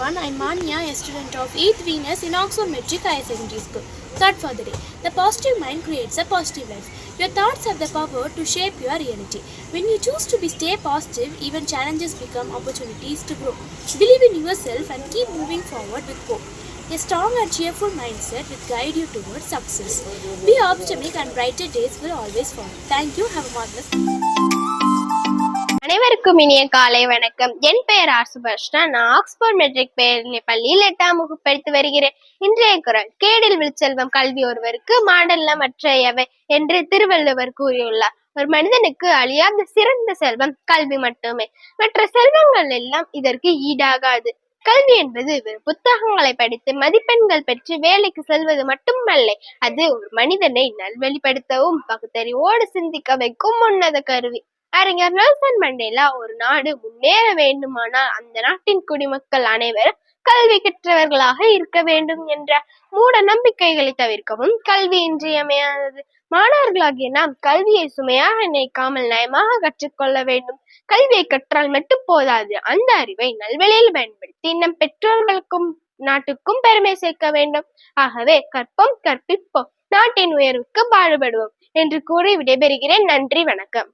everyone, I'm Manya, a student of 8th Venus in Oxford Metric Higher Secondary School. Thought for the day. The positive mind creates a positive life. Your thoughts have the power to shape your reality. When you choose to stay positive, even challenges become opportunities to grow. Believe in yourself and keep moving forward with hope. A strong and cheerful mindset will guide you towards success. Be optimistic and brighter days will always follow. Thank you. Have a marvelous day. அனைவருக்கும் இனிய காலை வணக்கம். என் பெயர் சுபாஷ்னா. நான் Oxford matric பள்ளியில் 8ஆம் வகுப்பு படித்து வருகிறேன். இன்றைய குறள்: கேடில் விழுச்செல்வம் கல்வி ஒருவருக்கு, மாடல்ல மற்றையவை என்று திருவள்ளுவர் கூறியுள்ளார். ஒரு மனிதனுக்கு அழியாத சிறந்த செல்வம் கல்வி மட்டுமே. மற்ற செல்வங்கள் எல்லாம் இதற்கு ஈடாகாது. கல்வி என்பது புத்தகங்களை படித்து மதிப்பெண்கள் பெற்று வேலைக்கு செல்வது மட்டுமல்ல, அது ஒரு மனிதனை நல்வழிப்படுத்தவும் பகுத்தறிவோடு சிந்திக்க வைக்கும் உன்னத கருவி. அறிஞர் நெல்சன் மண்டேலா, ஒரு நாடு முன்னேற வேண்டுமானால் அந்த நாட்டின் குடிமக்கள் அனைவரும் கல்வி கற்றவர்களாக இருக்க வேண்டும் என்ற மூட நம்பிக்கைகளை தவிர்க்கவும் கல்வி இன்றியமையாதது. மாணவர்களாகிய நாம் கல்வியை சுமையாக நினைக்காமல் நயமாக கற்றுக்கொள்ள வேண்டும். கல்வியை கற்றால் மட்டும் போதாது, அந்த அறிவை நல்வழியில் பயன்படுத்தி நம் பெற்றோர்களுக்கும் நாட்டுக்கும் பெருமை சேர்க்க வேண்டும். ஆகவே கற்போம், கற்பிப்போம், நாட்டின் உயர்வுக்கு பாடுபடுவோம் என்று கூறி விடைபெறுகிறேன். நன்றி, வணக்கம்.